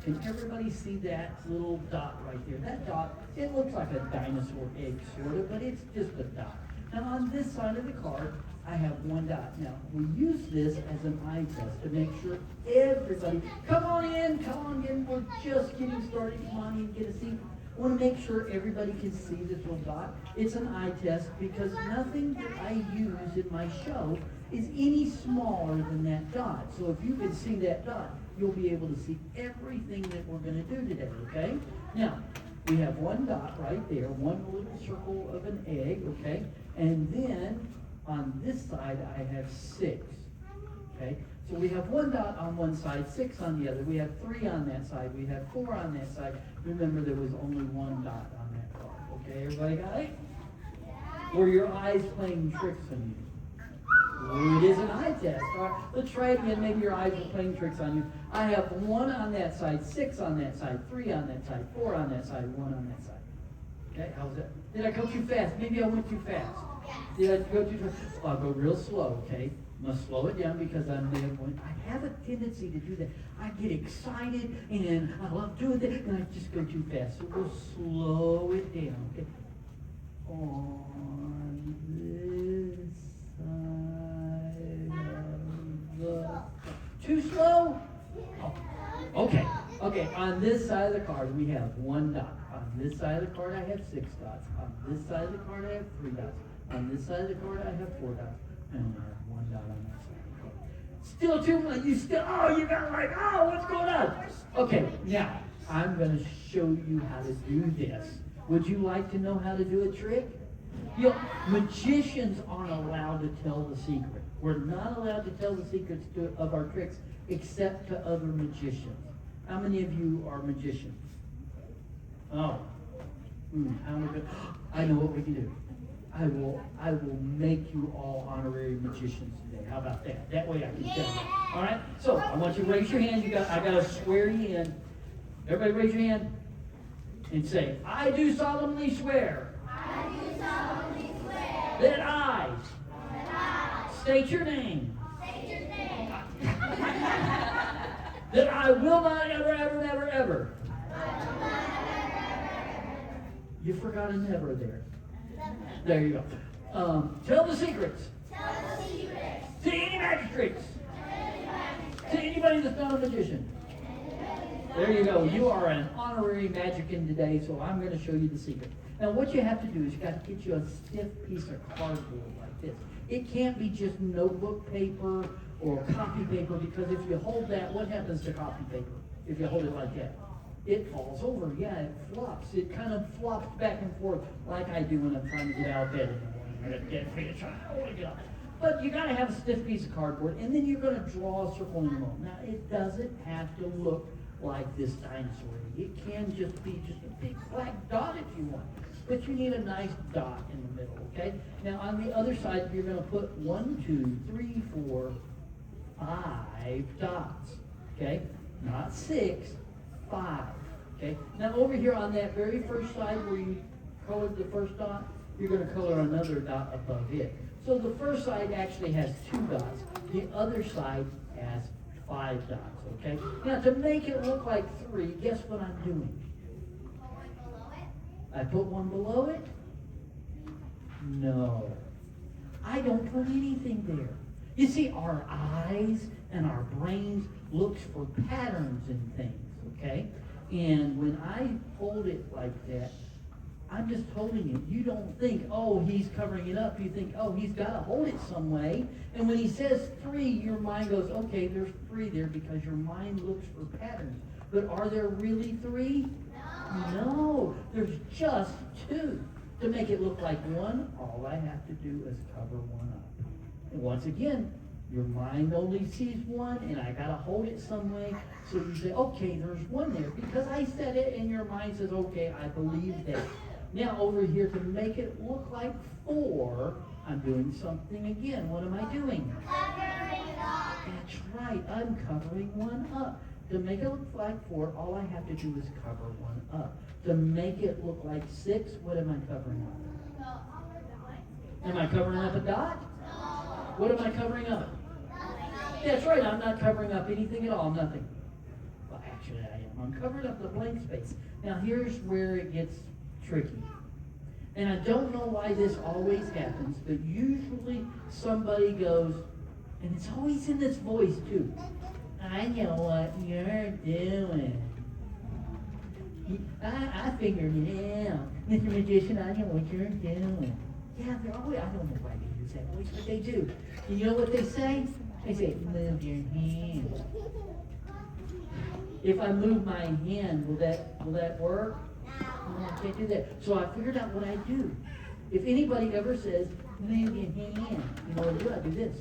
Can everybody see that little dot right there? That dot, it looks like a dinosaur egg sort of, but it's just a dot. Now on this side of the card, I have one dot. Now we use this as an eye test to make sure everybody, come on in, we're just getting started, come on in, get a seat. I want to make sure everybody can see this little dot. It's an eye test because nothing that I use in my show is any smaller than that dot. So if you can see that dot, you'll be able to see everything that we're going to do today, okay? Now, we have one dot right there, one little circle of an egg, okay? And then on this side, I have 6, okay? So we have one dot on one side, 6 on the other. We have 3 on that side. We have 4 on that side. Remember, there was only one dot on that card, okay? Everybody got it? Were your eyes playing tricks on you? It is an eye test. All right, let's try it again. Maybe your eyes are playing tricks on you. I have 1 on that side, 6 on that side, 3 on that side, 4 on that side, 1 on that side. Okay, how's that? Did I go too fast? Maybe I went too fast. Did I go too fast? I'll go real slow, okay? I'm going to slow it down because I have a tendency to do that. I get excited and I love doing that and I just go too fast. So we'll slow it down, okay? On this side. Too slow? Oh. Okay, on this side of the card we have 1 dot. On this side of the card I have 6 dots. On this side of the card I have 3 dots. On this side of the card I have 4 dots. And I have 1 dot on that side of the card. Still too much. You got what's going on? Okay, now I'm going to show you how to do this. Would you like to know how to do a trick? Magicians aren't allowed to tell the secret. We're not allowed to tell the secrets of our tricks except to other magicians. How many of you are magicians? Oh. I know what we can do. I will make you all honorary magicians today. How about that? That way I can tell you. All right? So I want you to raise your hand. I got to swear you in. Everybody raise your hand and say, I do solemnly swear. I do solemnly swear. That I. State your name. State your name. That I will not ever. You forgot a never there. There you go. Tell the secrets. Tell the secrets. To any magic tricks. To anybody that's not a magician. There you go. You are an honorary magician today, so I'm going to show you the secret. Now, what you have to do is you got to get you a stiff piece of cardboard like this. It can't be just notebook paper or copy paper, because if you hold that, what happens to copy paper if you hold it like that? It falls over. Yeah, it flops. It kind of flops back and forth like I do when I'm trying to get out of bed in the morning. I got dead feet. I want to get up. But you got to have a stiff piece of cardboard, and then you're going to draw a circle in the middle. Now, it doesn't have to look like this dinosaur. It can just be just a big black dot if you want. But you need a nice dot in the middle, okay? Now, on the other side, you're going to put 1, 2, 3, 4, 5 dots, okay? Not 6, 5, okay? Now, over here on that very first side where you colored the first dot, you're going to color another dot above it. So the first side actually has 2 dots. The other side has 5 dots, okay? Now, to make it look like 3, guess what I'm doing? I put 1 below it? No. I don't put anything there. You see, our eyes and our brains looks for patterns in things, okay? And when I hold it like that, I'm just holding it. You don't think, oh, he's covering it up. You think, oh, he's got to hold it some way. And when he says 3, your mind goes, okay, there's 3 there, because your mind looks for patterns. But are there really 3? No, there's just 2. To make it look like 1, all I have to do is cover 1 up. And once again, your mind only sees 1, and I got to hold it some way. So you say, okay, there's 1 there, because I said it, and your mind says, okay, I believe that. Now over here, to make it look like 4, I'm doing something again. What am I doing? Covering it up. That's right, I'm covering 1 up. To make it look like 4, all I have to do is cover 1 up. To make it look like 6, what am I covering up? Am I covering up a dot? What am I covering up? That's right, I'm not covering up anything at all, nothing. Well, actually, I am. I'm covering up the blank space. Now here's where it gets tricky. And I don't know why this always happens, but usually somebody goes, and it's always in this voice too. I know what you're doing. I figured it out. Mr. Magician, I know what you're doing. Yeah, they're always, I don't know why they use that voice, but they do. And you know what they say? They say, move your hand. If I move my hand, will that work? No, I can't do that. So I figured out what I do. If anybody ever says, move your hand, you know what I do? I do this.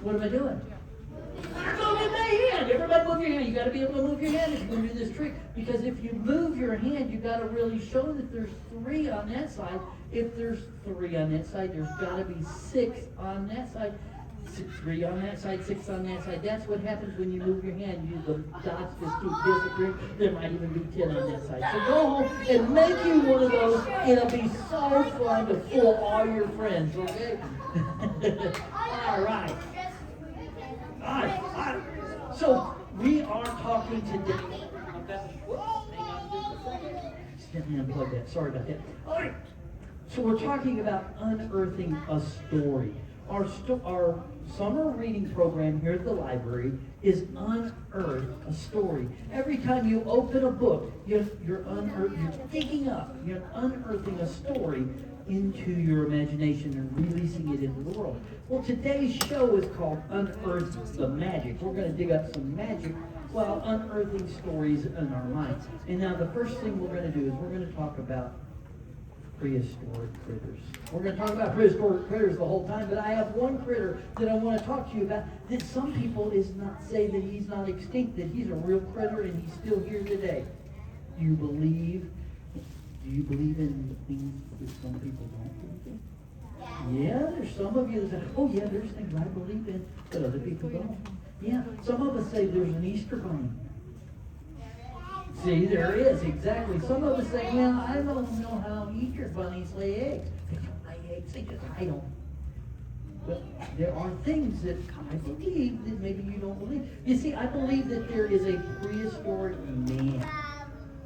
What am I doing? I'm moving my hand. Everybody move your hand. You got to be able to move your hand if you're going to do this trick. Because if you move your hand, you got to really show that there's 3 on that side. If there's 3 on that side, there's got to be 6 on that side. 3 on that side, 6 on that side. That's what happens when you move your hand. The dots just keep disappearing. There might even be 10 on that side. So go home and make you one of those. It'll be so fun to fool all your friends, okay? All right. All right. So we are talking today about. Hang on just a second. Let me unplug that. Sorry about that. All right. So we're talking about unearthing a story. Our summer reading program here at the library is Unearth a Story. Every time you open a book, you're digging up, you're unearthing a story into your imagination and releasing it into the world. Well, today's show is called Unearth the Magic. We're going to dig up some magic while unearthing stories in our minds. And now the first thing we're going to do is we're going to talk about prehistoric critters. We're going to talk about prehistoric critters the whole time, but I have one critter that I want to talk to you about that some people say that he's not extinct, that he's a real critter and he's still here today. Do you believe in things that some people don't believe in? Yeah, there's some of you that say, oh yeah, there's things I believe in that other people don't. Yeah, some of us say there's an Easter bunny. See, there is, exactly. Some of us say, well, I don't know how Easter bunnies lay eggs. They don't lay eggs, they just hide them. But there are things that I believe that maybe you don't believe. You see, I believe that there is a prehistoric man.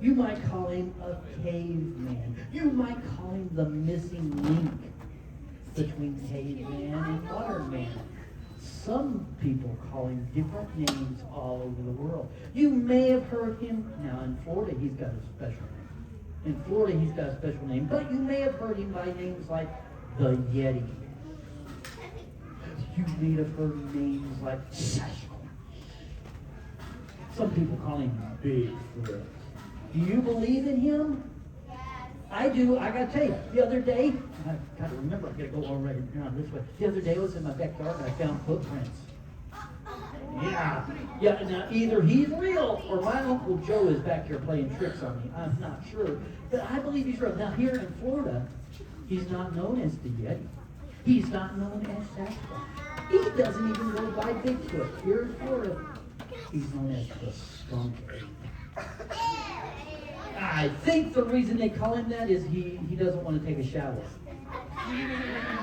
You might call him a caveman. You might call him the missing link between caveman and modern man. Some people call him different names all over the world. You may have heard him. Now in Florida, he's got a special name. But you may have heard him by names like the Yeti. You may have heard names like Sasquatch. Some people call him Bigfoot. Do you believe in him? I do. I got to tell you, the other day, I've got to remember, I've got to go all right around this way. The other day I was in my backyard and I found footprints. Yeah. Now either he's real or my Uncle Joe is back here playing tricks on me. I'm not sure. But I believe he's real. Now here in Florida, he's not known as the Yeti. He's not known as Sasquatch. He doesn't even go by Bigfoot. Here in Florida, he's known as the skunk ape. I think the reason they call him that is he doesn't want to take a shower.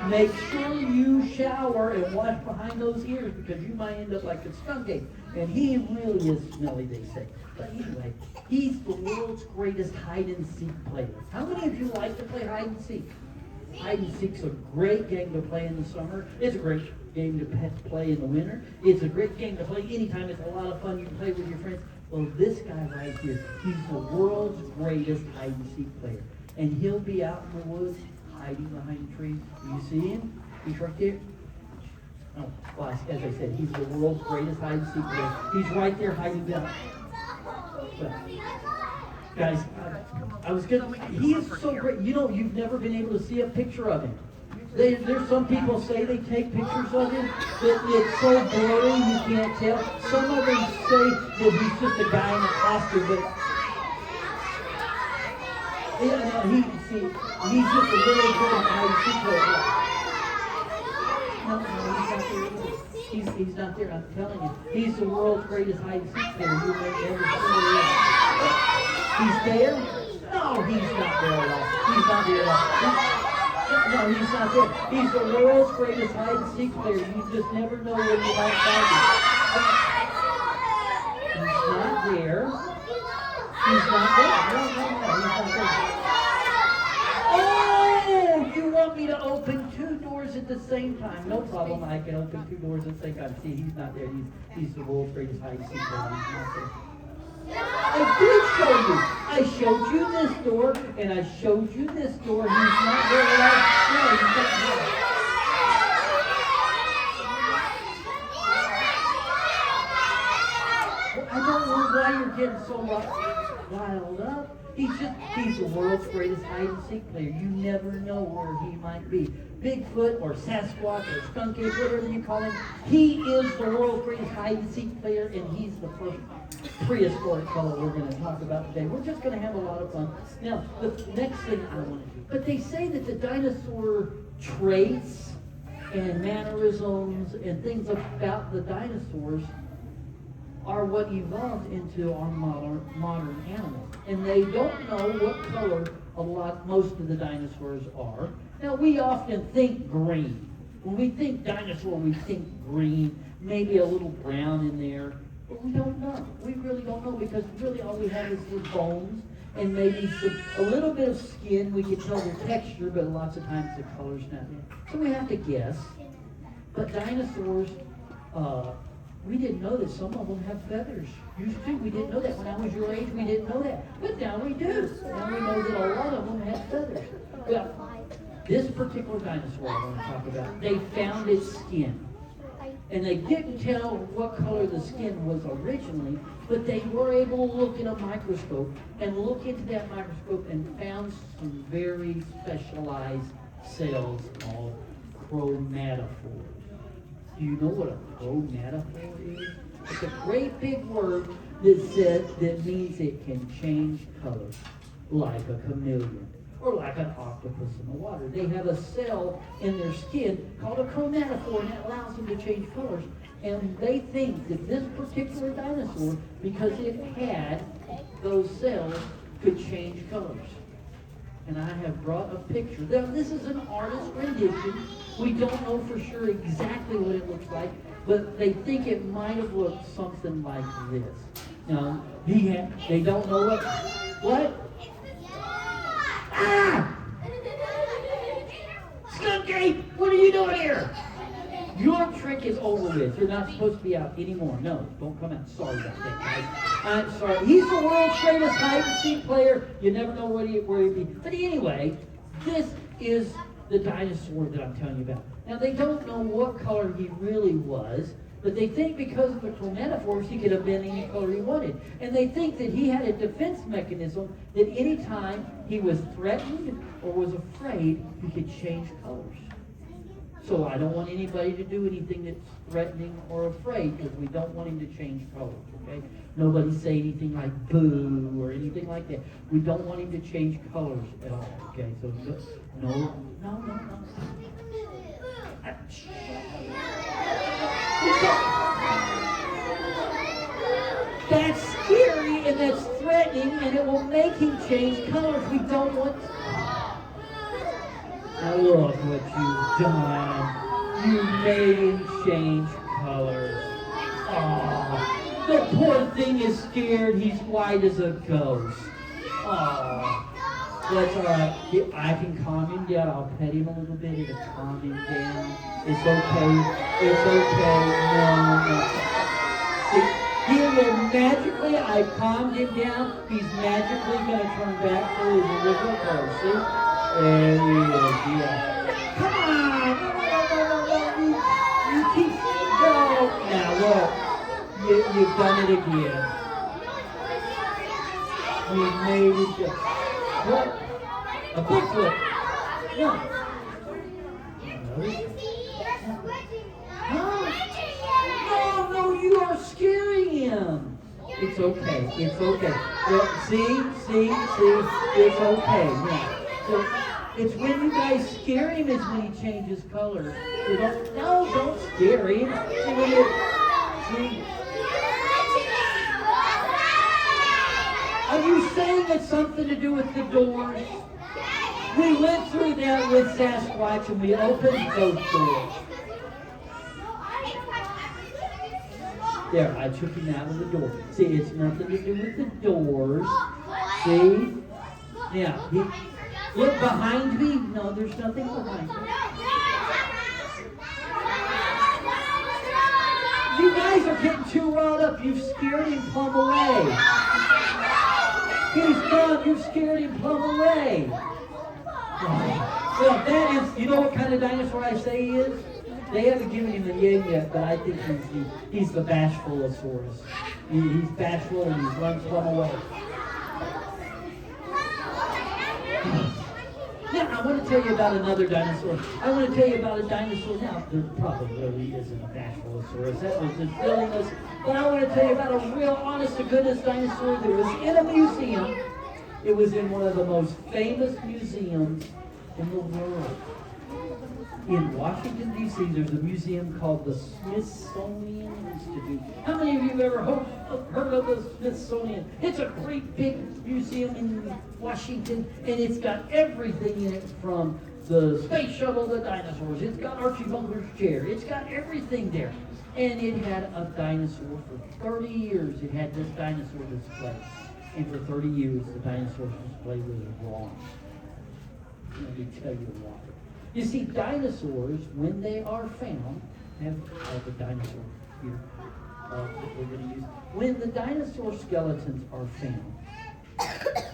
Make sure you shower and wash behind those ears because you might end up like a skunk ape. And he really is smelly, they say. But anyway, he's the world's greatest hide-and-seek player. How many of you like to play hide-and-seek? Hide-and-seek's a great game to play in the summer. It's a great game to play in the winter. It's a great game to play anytime. It's a lot of fun. You can play with your friends. Well, this guy right here, he's the world's greatest hide-and-seek player. And he'll be out in the woods, hiding behind trees. Do you see him? He's right there. Oh, well, as I said, he's the world's greatest hide-and-seek player. He's right there hiding down. Well, guys, I was good. He is so great. You know, you've never been able to see a picture of him. There's some people say they take pictures of him that it's so blurry you can't tell. Some of them say that he's just a guy in a costume, but he's just a really good hide-and-seek player. No, he's not there. I'm telling you, he's the world's greatest hide-and-seek player. You may ever see him. He's there? No, he's not there at all. He's not there at all. No, he's not there. He's the world's greatest hide-and-seek player. You just never know where you might find him. He's not there. He's not there. No, he's not there. Oh, you want me to open two doors at the same time? No problem. I can open two doors at the same time. See, he's not there. He's the world's greatest hide and seek player. He's not there. I did show you. I showed you this door, and I showed you this door. He's not there. No, he's not there. Well, I don't know why you're getting so riled up. He's the world's greatest hide and seek player. You never know where he might be. Bigfoot or Sasquatch or Skunk Ape, whatever you call him. He is the world's greatest hide and seek player, and he's the first prehistoric color we're going to talk about today. We're just going to have a lot of fun. Now, the next thing I want to do, but they say that the dinosaur traits and mannerisms and things about the dinosaurs are what evolved into our modern animals. And they don't know what color most of the dinosaurs are. Now, we often think green. When we think dinosaur, we think green, maybe a little brown in there. But we don't know. We really don't know, because really all we have is their bones and maybe a little bit of skin. We can tell the texture, but lots of times the color's not there. So we have to guess. But dinosaurs, we didn't know that some of them have feathers. Used to. We didn't know that. When I was your age, we didn't know that. But now we do. Now we know that a lot of them had feathers. Well, this particular dinosaur I want to talk about, they found its skin. And they didn't tell what color the skin was originally, but they were able to look in a microscope and look into that microscope and found some very specialized cells called chromatophores. Do you know what a chromatophore is? It's a great big word that means it can change colors, like a chameleon or like an octopus in the water. They have a cell in their skin called a chromatophore, and it allows them to change colors. And they think that this particular dinosaur, because it had those cells, could change colors. And I have brought a picture. Now, this is an artist rendition. We don't know for sure exactly what it looks like, but they think it might have looked something like this. Now, they don't know what? Ah! Skunk Ape, what are you doing here? Your trick is over with. You're not supposed to be out anymore. No, don't come out. Sorry about that, guys. I'm sorry. He's the world's greatest hide and seek player. You never know where he'd be. But anyway, this is the dinosaur that I'm telling you about. Now, they don't know what color he really was, but they think because of the chromatophores, he could have been any color he wanted. And they think that he had a defense mechanism that any time he was threatened or was afraid, he could change colors. So I don't want anybody to do anything that's threatening or afraid, because we don't want him to change colors, okay? Nobody say anything like boo or anything like that. We don't want him to change colors at all, okay? So no. That's scary and that's threatening, and it will make him change colors. We don't want. Now look what you've done. You made him change colors. Oh, the poor thing is scared. He's white as a ghost. Oh, that's all right. I can calm him down. I'll pet him a little bit. It'll calm him down. It's okay. It's okay. No. See, he will magically, I calmed him down. He's magically going to turn back to his original color. See? There he is. Yeah. Come on. No. You keep go. Now look. You've done it again. We made it just. What? A Bigfoot. Yeah. No, you are scaring him. It's okay. Well, see? It's okay. Yeah. So it's when you guys scare him is when he changes color. So don't scare him. See? Are you saying it's something to do with the doors? We went through that with Sasquatch and we opened those doors. There, I took him out of the door. See, it's nothing to do with the doors. See? Yeah. Look behind me. No, there's nothing behind me. You guys are getting too riled up. You've scared him plumb away. He's gone. You've scared him plumb away. Well, that is, you know what kind of dinosaur I say he is? They haven't given him a name yet, but I think he's the Bashfulosaurus. He's bashful and he runs plumb away. Now, I want to tell you about another dinosaur. I want to tell you about a dinosaur. Now, there probably really isn't a Bashfulosaurus. That was just silliness. But I want to tell you about a real honest-to-goodness dinosaur that was in a museum. It was in one of the most famous museums in the world. In Washington, D.C., there's a museum called the Smithsonian Institute. How many of you have ever heard of the Smithsonian? It's a great big museum in Washington, and it's got everything in it from the space shuttle to dinosaurs. It's got Archie Bunker's chair. It's got everything there. And it had a dinosaur for 30 years. It had this dinosaur display. And for 30 years, the dinosaur display was wrong. Let me tell you why. You see, dinosaurs, when they are found, have the dinosaur here that we're going to use. When the dinosaur skeletons are found,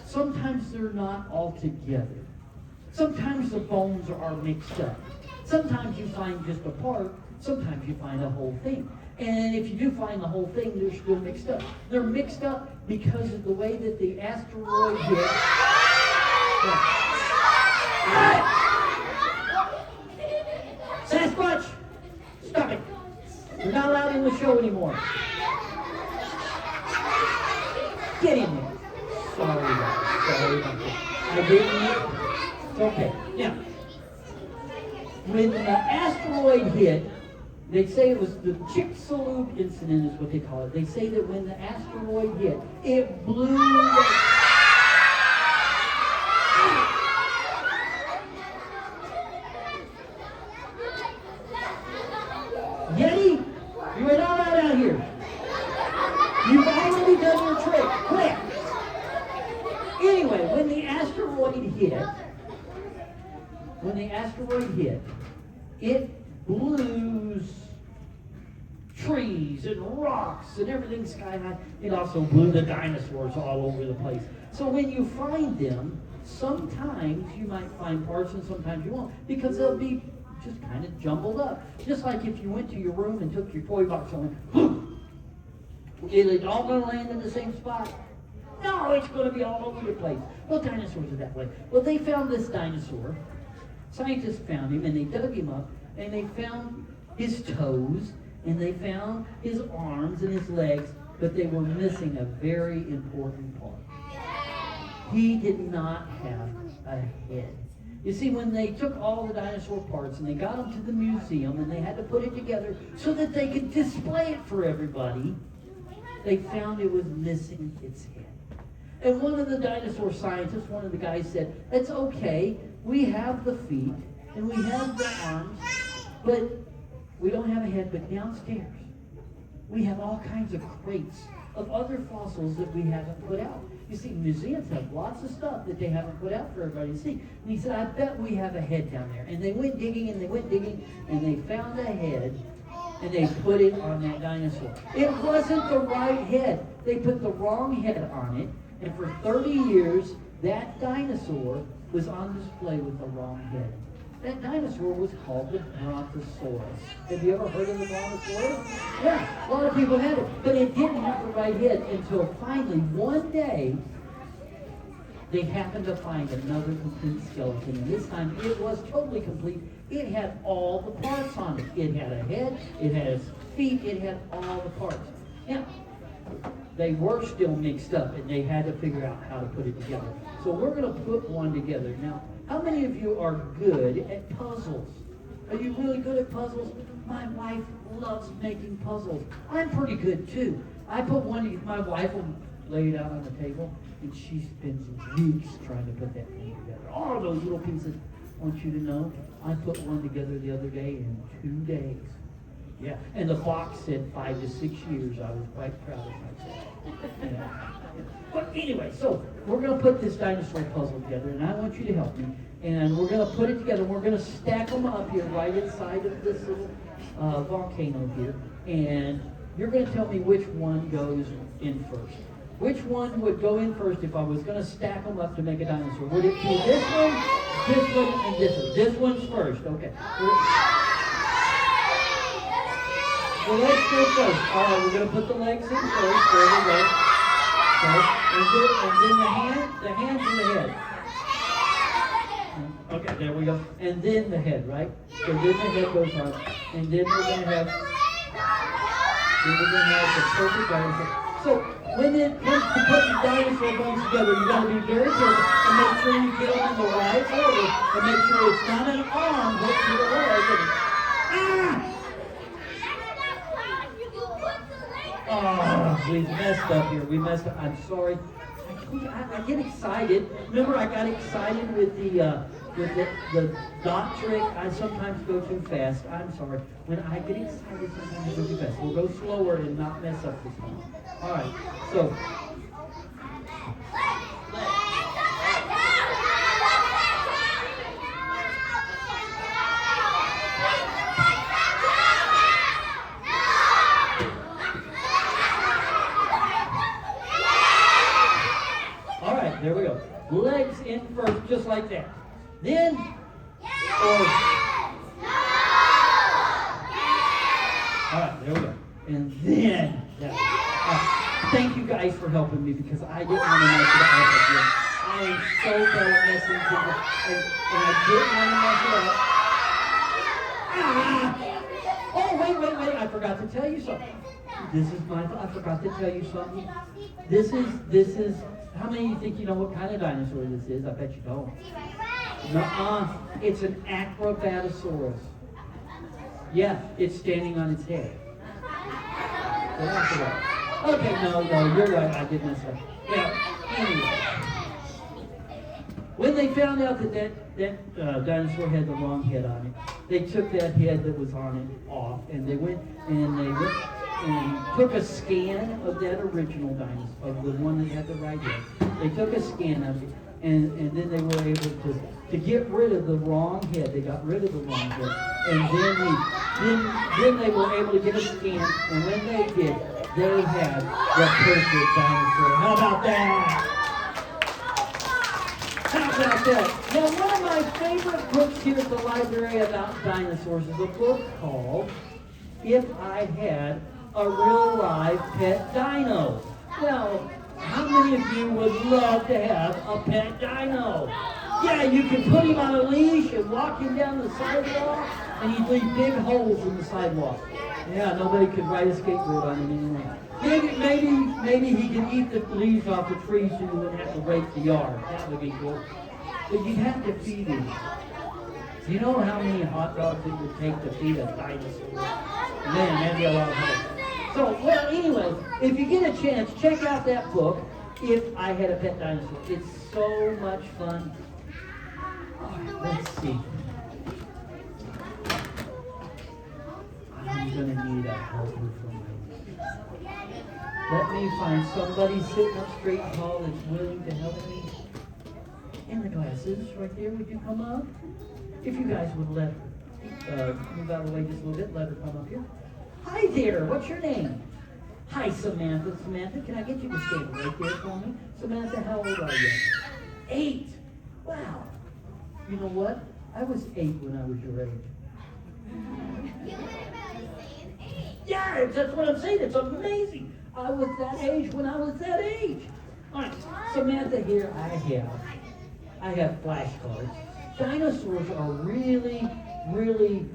sometimes they're not all together. Sometimes the bones are mixed up. Sometimes you find just a part. Sometimes you find a whole thing. And if you do find the whole thing, they're still mixed up. They're mixed up because of the way that the asteroid hit. Sasquatch! Stop it! We're not allowed in the show anymore. Get in there. Sorry about that. I didn't. It's okay. Now, when the asteroid hit, they say it was the Chicxulub incident is what they call it. They say that when the asteroid hit, it blew Yeti, you are not out here. You've already done your trick. Quit. Anyway, when the asteroid hit, it blew trees and rocks and everything sky high. It also blew the dinosaurs all over the place. So when you find them, sometimes you might find parts and sometimes you won't, because they'll be just kind of jumbled up. Just like if you went to your room and took your toy box and went, is it all going to land in the same spot? No, it's going to be all over the place. Well, dinosaurs are that way. Well, they found this dinosaur. Scientists found him, and they dug him up, and they found his toes, and they found his arms and his legs, but they were missing a very important part. He did not have a head. You see, when they took all the dinosaur parts and they got them to the museum and they had to put it together so that they could display it for everybody, they found it was missing its head. And one of the dinosaur scientists, one of the guys said, "It's okay, we have the feet and we have the arms, but we don't have a head." But downstairs, we have all kinds of crates of other fossils that we haven't put out. You see, museums have lots of stuff that they haven't put out for everybody to see. And he said, "I bet we have a head down there." And they went digging and they went digging and they found a head and they put it on that dinosaur. It wasn't the right head. They put the wrong head on it. And for 30 years, that dinosaur was on display with the wrong head. That dinosaur was called the Brontosaurus. Have you ever heard of the Brontosaurus? Yeah, a lot of people had it, but it didn't have the right head until finally one day they happened to find another complete skeleton. And this time it was totally complete. It had all the parts on it. It had a head, it had its feet, it had all the parts. Now, they were still mixed up and they had to figure out how to put it together. So we're going to put one together. Now, how many of you are good at puzzles? Are you really good at puzzles? My wife loves making puzzles. I'm pretty good too. I put one, my wife will lay it out on the table and she spends weeks trying to put that thing together. All those little pieces. I want you to know, I put one together the other day in 2 days. Yeah, and the box said 5 to 6 years. I was quite proud of myself. Yeah. But anyway, so we're going to put this dinosaur puzzle together, and I want you to help me. And we're going to put it together. We're going to stack them up here right inside of this little volcano here. And you're going to tell me which one goes in first. Which one would go in first if I was going to stack them up to make a dinosaur? Would it be this one, and this one? This one's first. Okay. The legs go first. All right, we're going to put the legs in first. There we go. Okay. And then the hands and the head. Okay, there we go. And then the head, right? So then the head goes on. And then we're going to have the perfect dinosaur. So when it comes to putting dinosaur bones together, you got to be very careful and make sure you get them in the right order and make sure it's not an arm hooked to the leg. Ah! Oh, we messed up here. We messed up. I'm sorry. I get excited. Remember, I got excited with the dot trick. I sometimes go too fast. I'm sorry. When I get excited, sometimes I go too fast. We'll go slower and not mess up this time. All right. So. There we go. Legs in first, just like that. Then, all right, there we go. And then, thank you guys for helping me because I didn't want to mess it up again. I am so bad at messing things up, and I didn't want to mess it up. Oh, wait! I forgot to tell you something. This is my fault. I forgot to tell you something. This is. How many of you think you know what kind of dinosaur this is? I bet you don't. Nuh-uh. It's an acrobatosaurus. Yeah, it's standing on its head. Okay, no, you're right. I did mess up. Yeah, anyway. When they found out that dinosaur had the wrong head on it, they took that head that was on it off, and they went and took a scan of that original dinosaur, of the one that had the right head. They took a scan of it, and then they were able to get rid of the wrong head. They got rid of the wrong head, and then they were able to get a scan, and when they did, they had the perfect dinosaur. How about that? How about that? Now, one of my favorite books here at the library about dinosaurs is a book called If I Had a Real Live Pet Dino. Now, how many of you would love to have a pet dino? Yeah, you can put him on a leash and walk him down the sidewalk, and he'd leave big holes in the sidewalk. Yeah, nobody could ride a skateboard on him anymore. Maybe he could eat the leaves off the trees so you wouldn't have to rake the yard. That would be cool. But you'd have to feed him. Do you know how many hot dogs it would take to feed a dinosaur? Man, that'd be a lot of hot. So, well, anyway, if you get a chance, check out that book, If I Had a Pet Dinosaur. It's so much fun. All right, let's see. I'm going to need a helper for my... Let me find somebody sitting up straight and tall that's willing to help me. In the glasses, right there, would you come up? If you guys would let move out of the way just a little bit, let her come up here. Hi there, what's your name? Hi, Samantha. Samantha, can I get you to stand right there for me? Samantha, how old are you? 8. Wow. You know what? I was 8 when I was your age. Yeah, that's what I'm saying. It's amazing. I was that age when I was that age. All right, Samantha, here I have flashcards. Dinosaurs are really, really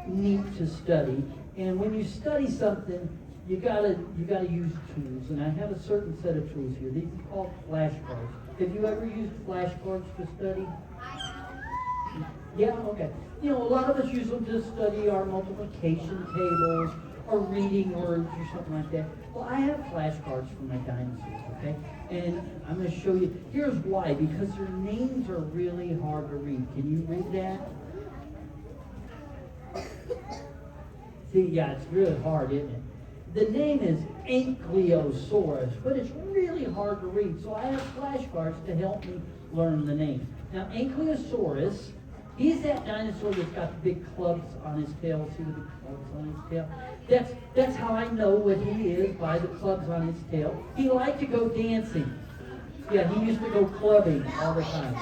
neat to study. And when you study something, you gotta use tools. And I have a certain set of tools here. These are called flashcards. Have you ever used flashcards to study? Yeah, okay. You know, a lot of us use them to study our multiplication tables or reading words or something like that. Well, I have flashcards for my dinosaurs, okay? And I'm going to show you. Here's why. Because their names are really hard to read. Can you read that? Yeah, it's really hard, isn't it? The name is Ankylosaurus, but it's really hard to read, so I have flashcards to help me learn the name. Now, Ankylosaurus, he's that dinosaur that's got the big clubs on his tail. See the big clubs on his tail? That's how I know what he is, by the clubs on his tail. He liked to go dancing. Yeah, he used to go clubbing all the time.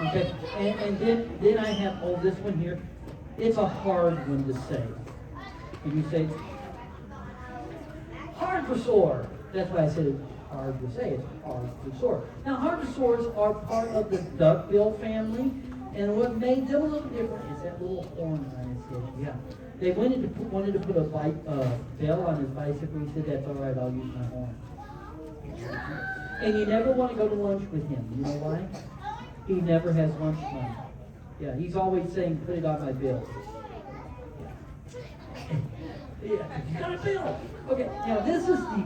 Okay, and then I have, this one here. It's a hard one to say. And you say, Harbosaur. That's why I said it's hard to say. It's Harbosaur. Now, Harbosaurs are part of the duckbill family, and what made them a little different is that little horn on his head. Yeah, they wanted to put a bell on his bicycle. He said, "That's all right. I'll use my horn." And you never want to go to lunch with him. You know why? He never has lunch money. Yeah, he's always saying, "Put it on my bill." Yeah, you got a bill. Okay, now this is the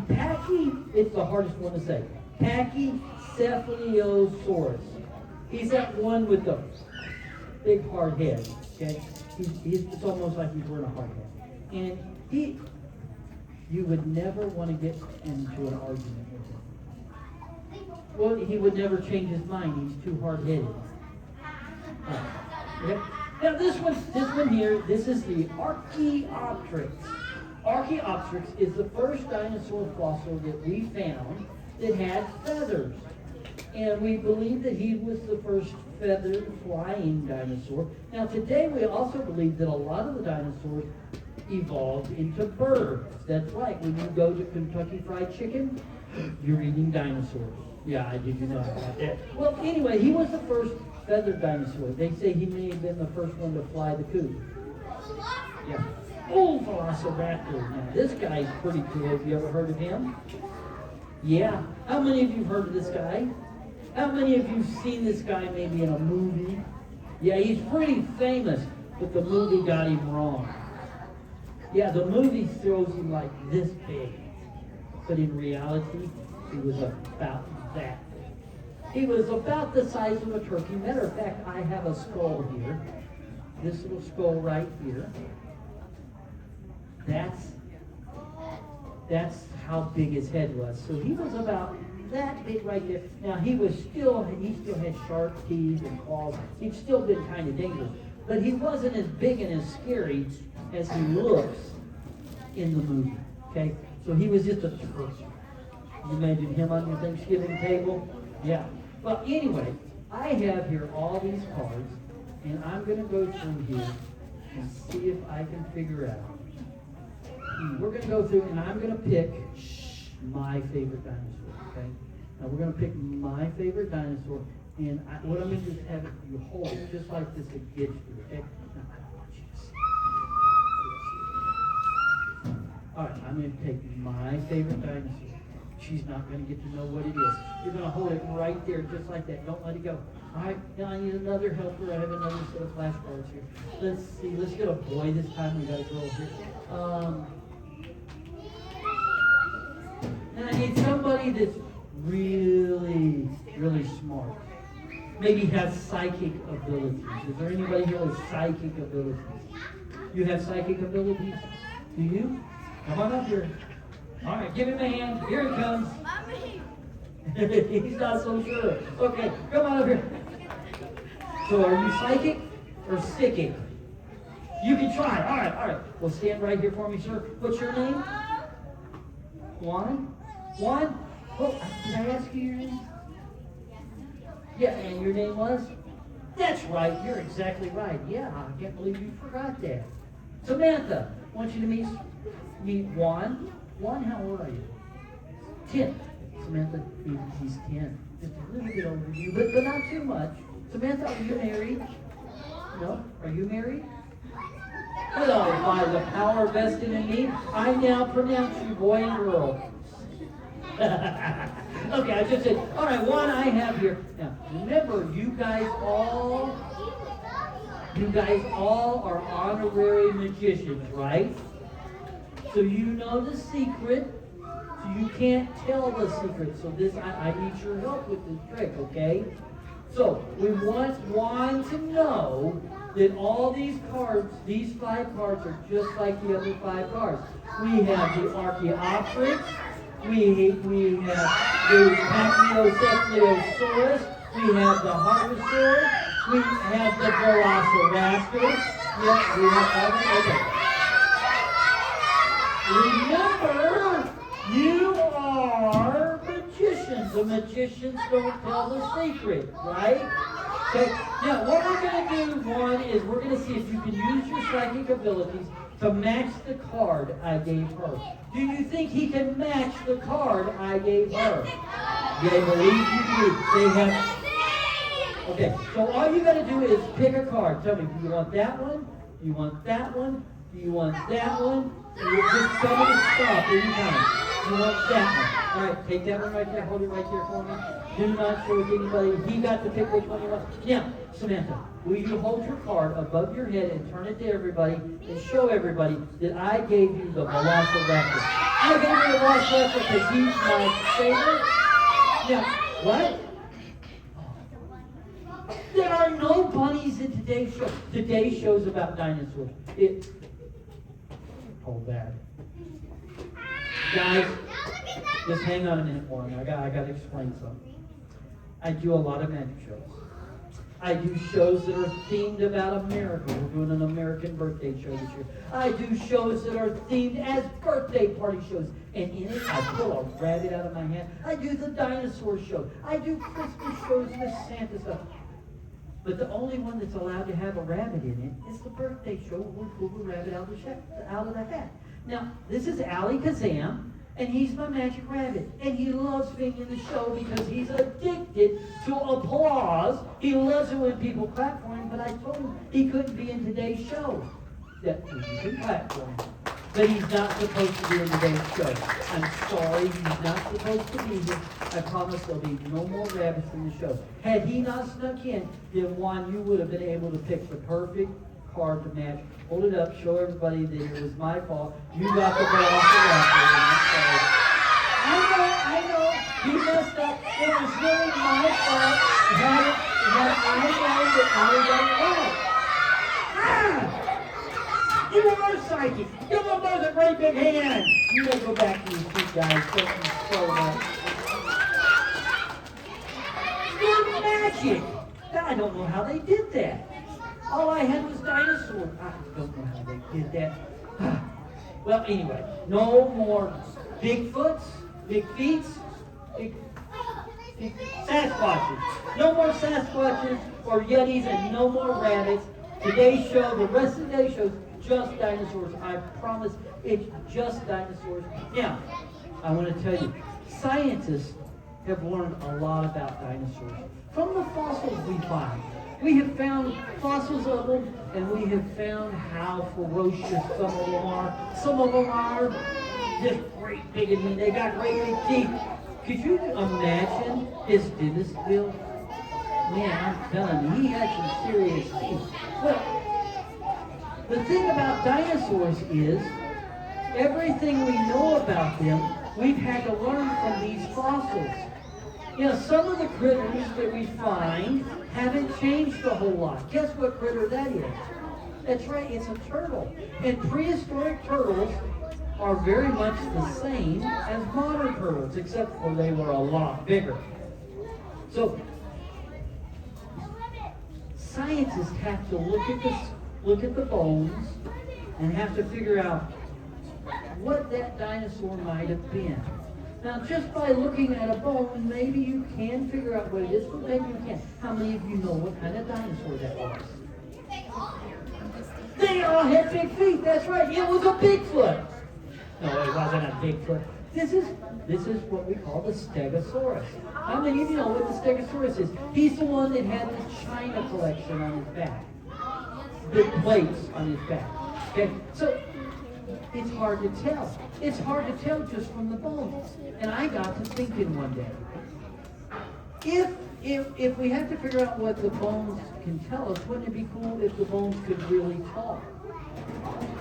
it's the hardest one to say. Pachycephalosaurus. He's that one with the big hard head. Okay, it's almost like he's wearing a hard hat. And you would never want to get into an argument with him. Well, he would never change his mind. He's too hard-headed. Okay. Now this one here, this is the Archaeopteryx. Archaeopteryx is the first dinosaur fossil that we found that had feathers. And we believe that he was the first feathered flying dinosaur. Now today we also believe that a lot of the dinosaurs evolved into birds. That's right. When you go to Kentucky Fried Chicken, you're eating dinosaurs. Yeah, I did know about that. Well, anyway, he was the first feathered dinosaur. They say he may have been the first one to fly the coop. Yeah. Oh, Velociraptor. Now, this guy's pretty cool. Have you ever heard of him? Yeah. How many of you have heard of this guy? How many of you have seen this guy maybe in a movie? Yeah, he's pretty famous, but the movie got him wrong. Yeah, the movie throws him like this big. But in reality, he was about that big. He was about the size of a turkey. Matter of fact, I have a skull here. This little skull right here. That's how big his head was. So he was about that big right there. Now he still had sharp teeth and claws. He'd still been kind of dangerous. But he wasn't as big and as scary as he looks in the movie. Okay? So he was just a turkey. You imagine him on your Thanksgiving table? Yeah. Well, anyway, I have here all these cards, and I'm going to go through here and see if I can figure out. We're going to go through, and I'm going to pick my favorite dinosaur, okay? Now, we're going to pick my favorite dinosaur, and what I'm going to do is have you hold it just like this against you, okay? Now, I want you to see. All right, I'm going to take my favorite dinosaur. She's not going to get to know what it is. You're going to hold it right there, just like that. Don't let it go. All right, now I need another helper. I have another set of flashcards here. Let's see. Let's get a boy this time. We got a girl here. And I need somebody that's really, really smart. Maybe has psychic abilities. Is there anybody here with psychic abilities? You have psychic abilities? Do you? Come on up here. All right, give him a hand. Here he comes. He's not so sure. Okay, come on up here. So are you psychic or sticking? You can try. All right. Well, stand right here for me, sir. What's your name? Juan? Juan? Oh, did I ask you your name? Yeah, and your name was? That's right. You're exactly right. Yeah, I can't believe you forgot that. Samantha, I want you to meet Juan. Juan, how old are you? 10. Samantha, he's 10. Just a little bit over you, but not too much. Samantha, are you married? No? Are you married? Hello, by the power vested in me, I now pronounce you boy and girl. Okay, I just said, all right, Juan, I have here. Now, remember, you guys all are honorary magicians, right? So you know the secret, so you can't tell the secret. So I need your help with this trick, okay? So we want Juan to know that all these cards, these 5 cards, are just like the other 5 cards. We have the Archaeopteryx, we have the Pachycephalosaurus, we have the Harbosaurus, we have the Velociraptor. Yeah, we have all that. Okay. Remember, you are magicians. The magicians don't tell the secret, right? Okay, now what we're going to do, one, is we're going to see if you can use your psychic abilities to match the card I gave her. Do you think he can match the card I gave her? They believe you do. They have... Okay, so all you got to do is pick a card. Tell me, do you want that one? Do you want that one? Do you want that one? You just tell me to stop anytime. You want that one. All right, take that one right there. Hold it right there for me. Do not show it to anybody. He got to pick which one you want. Now, Samantha, will you hold your card above your head and turn it to everybody and show everybody that I gave you the Velociraptor. I gave you the Velociraptor because he's my favorite. Now, what? There are no bunnies in today's show. Today's show's about dinosaurs. Hold that. Guys, just hang on a minute for me. I got to explain something. I do a lot of magic shows. I do shows that are themed about America. We're doing an American birthday show this year. I do shows that are themed as birthday party shows. And in it, I pull a rabbit out of my hat. I do the dinosaur show. I do Christmas shows with Santa stuff. But the only one that's allowed to have a rabbit in it is the birthday show where we pull the rabbit out of the hat. Now, this is Ali Kazam, and he's my magic rabbit. And he loves being in the show because he's addicted to applause. He loves it when people clap for him, but I told him he couldn't be in today's show. That you can clap for him. But he's not supposed to be in today's show. I'm sorry, he's not supposed to be here. I promise there'll be no more rabbits in the show. Had he not snuck in, then Juan, you would have been able to pick the perfect card to match. Hold it up, show everybody that it was my fault. You got the Velociraptor. I know, he messed up. It was really my fault. Had I known that I got it right. You are psychic. Give them both a great big hand. You gotta go back to your seat, guys. Thank you so much. You're magic. I don't know how they did that. All I had was dinosaurs. I don't know how they did that. Well, anyway, no more Bigfoots, big feets, big Sasquatches. No more Sasquatches or Yetis and no more rabbits. Today's show, the rest of today's show, just dinosaurs. I promise it's just dinosaurs. Now, I want to tell you, scientists have learned a lot about dinosaurs. From the fossils we find. We have found fossils of them, and we have found how ferocious some of them are. Some of them are just great big, and they got great big teeth. Could you imagine this dentist bill? Man, I'm telling you, he had some serious teeth. Well, the thing about dinosaurs is, everything we know about them, we've had to learn from these fossils. You know, some of the critters that we find haven't changed a whole lot. Guess what critter that is? That's right, it's a turtle. And prehistoric turtles are very much the same as modern turtles, except for they were a lot bigger. So, scientists have to look at the bones and have to figure out what that dinosaur might have been. Now, just by looking at a bone, maybe you can figure out what it is, but maybe you can't. How many of you know what kind of dinosaur that was? They all had big feet. That's right. It was a Bigfoot. No, it wasn't a Bigfoot. This is what we call the Stegosaurus. How many of you know what the Stegosaurus is? He's the one that had the China collection on his back. The plates on his back. Okay, so it's hard to tell. It's hard to tell just from the bones. And I got to thinking one day, if we have to figure out what the bones can tell us, wouldn't it be cool if the bones could really talk?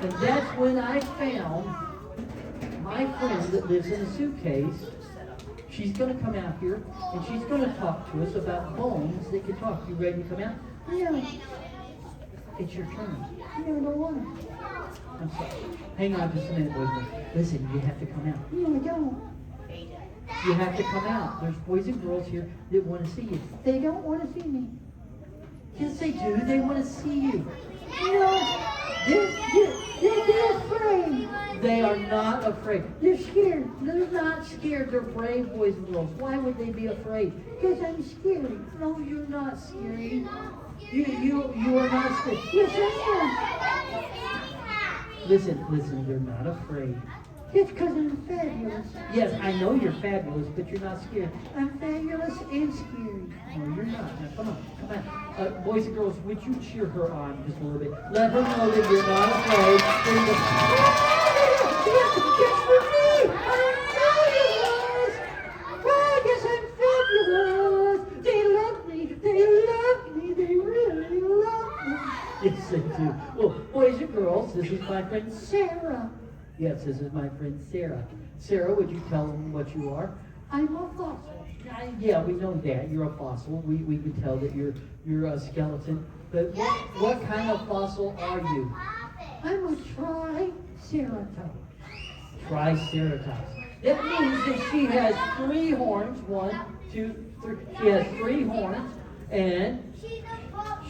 And that's when I found my friend that lives in a suitcase. She's going to come out here and she's going to talk to us about bones that can talk. You ready to come out? Yeah. It's your turn. No, I don't want it. I'm sorry. Hang on just a minute, boys. Listen, you have to come out. No, I don't. You have to come out. There's boys and girls here that want to see you. They don't want to see me. Yes, they do. They want to see you. No, they're afraid. They are not afraid. They're scared. They're not scared. They're brave boys and girls. Why would they be afraid? Because I'm scary. No, you're not scary. You are not scared. Yes, I am. Listen, you're not afraid. It's because I'm fabulous. Yes, I know you're fabulous, but you're not scared. I'm fabulous and scary. No, you're not. Now, come on. Boys and girls, would you cheer her on just a little bit? Let her know that you're not afraid. Yes, it's for me. I'm fabulous. Oh, yes, I'm fabulous. They love me. They really love me. Yes, they do. Well, boys and girls, this is my friend Sarah. Yes, this is my friend Sarah. Sarah, would you tell them what you are? I'm a fossil. Yeah, we know that. You're a fossil. We can tell that you're a skeleton. But what kind of fossil are you? I'm a triceratops. Triceratops. That means that she has 3 horns. 1, 2, 3. She has 3 horns. And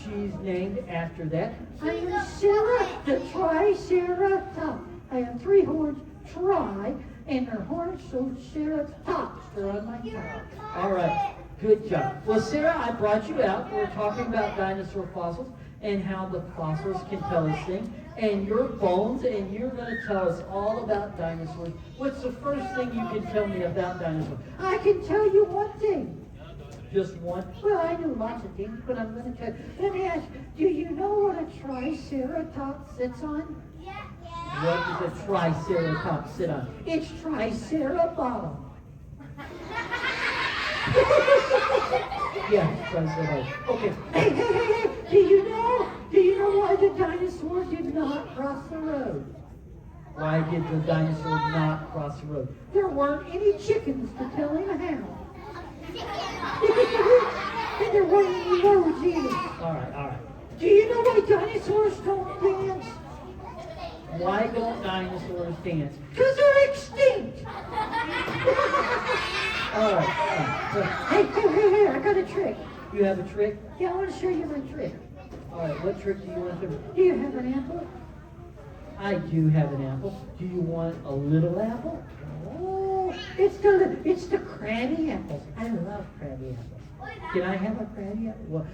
she's named after that. I'm Sarah the Triceratops. I have 3 horns, and her horns show Ceratops. They're on my top. All right, good job. Well, Sarah, I brought you out. We're talking about dinosaur fossils and how the fossils can tell us things. And your bones, and you're going to tell us all about dinosaurs. What's the first thing you can tell me about dinosaurs? I can tell you one thing. Just one? Well, I know lots of things, but I'm going to tell you. Let me ask, do you know what a triceratops sits on? What does a triceratops sit on? It's tricerabottom. Yeah, triceratops. Okay. Hey. Do you know why the dinosaur did not cross the road? Why did the dinosaur not cross the road? There weren't any chickens to tell him how. And there weren't any roads either. All right. Do you know why dinosaurs don't dance? Why don't dinosaurs dance? Because they're extinct. All right. Hey, I got a trick. You have a trick? Yeah, I want to show you my trick. All right, what trick do you want to do? Do you have an apple? I do have an apple. Do you want a little apple? Oh, it's the crabby apples. I love crabby apples. Can I have a crabby apple? Well,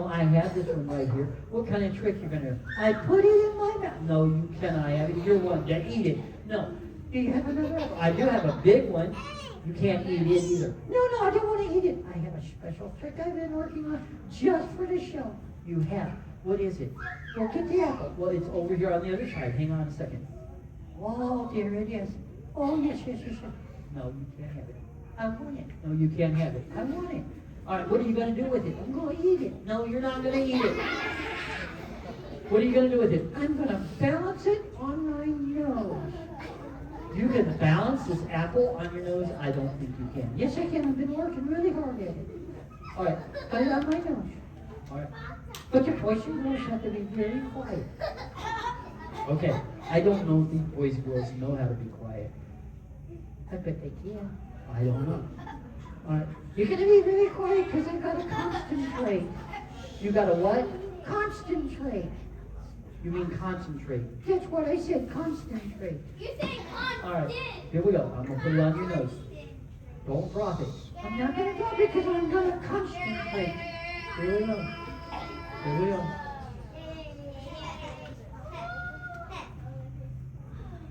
I have this one right here. What kind of trick you going to do? I put it in my mouth. No, you cannot have it. You're one to eat it. No. Do you have another apple? I do have a big one. You can't eat it either. No, I don't want to eat it. I have a special trick I've been working on just for the show. You have. What is it? Well, get the apple. Well, it's over here on the other side. Hang on a second. Oh, there it is. Oh, yes. No, you can't have it. I want it. No, you can't have it. I want it. All right, what are you going to do with it? I'm going to eat it. No, you're not going to eat it. What are you going to do with it? I'm going to balance it on my nose. You can balance this apple on your nose? I don't think you can. Yes, I can. I've been working really hard at it. All right, put it on my nose. All right. But your boys and girls have to be very quiet. Okay, I don't know if these boys and girls know how to be quiet. I bet they can. I don't know. All right. You're going to be very quiet because I've got to concentrate. You got to what? Concentrate. You mean concentrate. That's what I said, concentrate. You say constant. All right, here we go. I'm going to put it on your nose. Don't drop it. I'm not going to drop it because I'm going to concentrate. Here we go.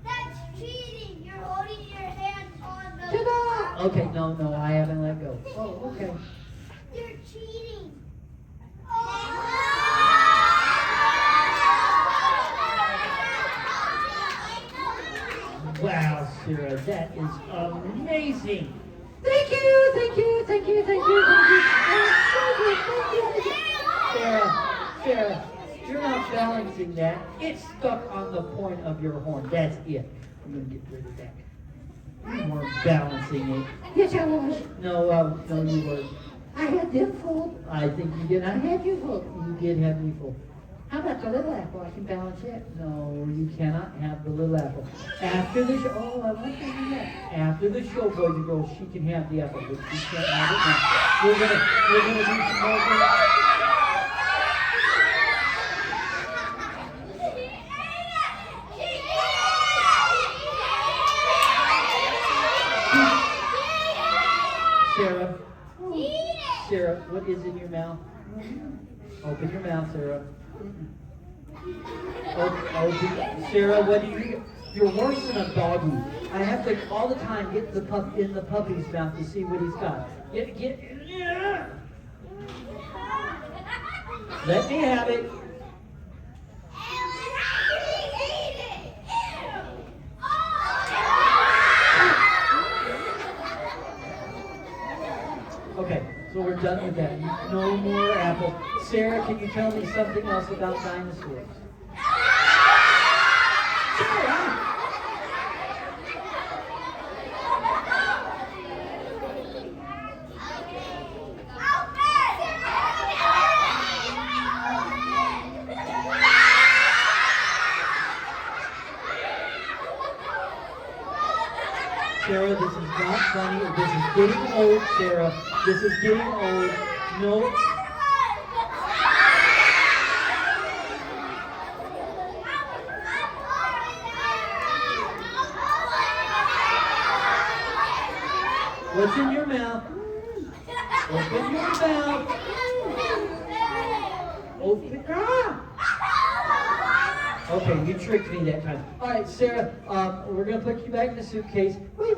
That's cheating. You're holding your hands on the... Ta-da! Okay, no, I haven't let go. Oh, okay. You're cheating. Wow, Sarah, that is amazing. Thank you. Sarah, you're not balancing that. It's stuck on the point of your horn. That's it. I'm going to get rid of that. You weren't balancing it. Yes, I was. No, you weren't. I had them fooled. I think you did. I had you fooled. You did have me fooled. How about the little apple? I can balance it. No, you cannot have the little apple. After the show, oh, I want to do that. After the show, boys and girls, she can have the apple, but she can't have it now. We're gonna do some more things. Sarah, Sarah, what is in your mouth? Open your mouth, Sarah. Open. Sarah, what do you? You're worse than a doggy. I have to all the time get the pup in the puppy's mouth to see what he's got. Get. Yeah. Let me have it. Okay, so we're done with that. No more apple. Sarah, can you tell me something else about dinosaurs? Sarah! Sarah, this is not funny. This is getting old, Sarah. This is getting old. No. What's in your mouth? Open your mouth. Open. Ah! Okay, you tricked me that time. All right, Sarah, we're going to put you back in the suitcase. Wait.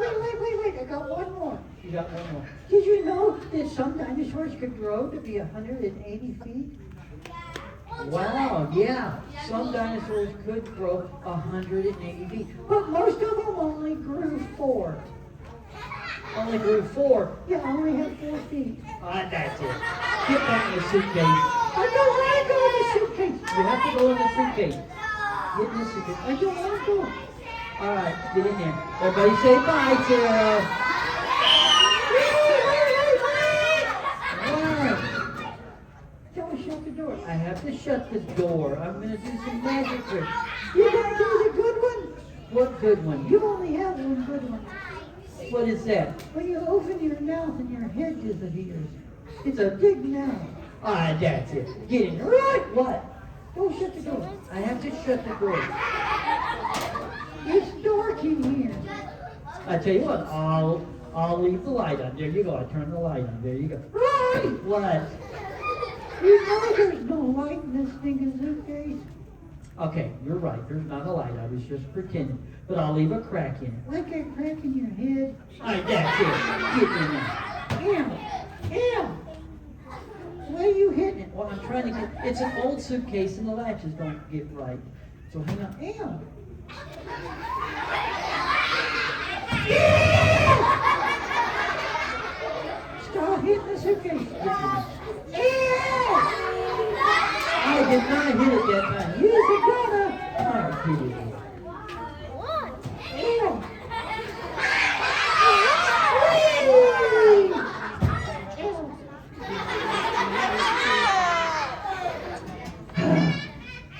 I got one more. You got one more. Did you know that some dinosaurs could grow to be 180 feet? Wow, yeah. Some dinosaurs could grow 180 feet. But most of them only grew 4. Only grew 4. You only have 4 feet. That's it. Get back in the suitcase. I don't want to go in the suitcase. You have to go in the suitcase. Get in the suitcase. I don't want to go. All right, get in there. Everybody say bye, Sarah. Don't shut the door. I have to shut the door. I'm going to do some magic tricks. You gotta do the good one. What good one? You only have one good one. What is that? When you open your mouth and your head disappears. It's a big mouth. That's it. Get in. Right. What? Don't shut the door. I have to shut the door. It's dark in here. I tell you what, I'll leave the light on. There you go. I turn the light on. There you go. Right. What? You know there's no light in this stinking suitcase. Okay, you're right. There's not a light. I was just pretending. But I'll leave a crack in it. Like a crack in your head? That's it. Get in there. Ew. Why are you hitting it? Well, I'm trying to get... It's an old suitcase and the latches don't get right. So hang on. Ew. Stop hitting the suitcase. I did not hit it that time. Use the gunner. Oh, get it. Ew.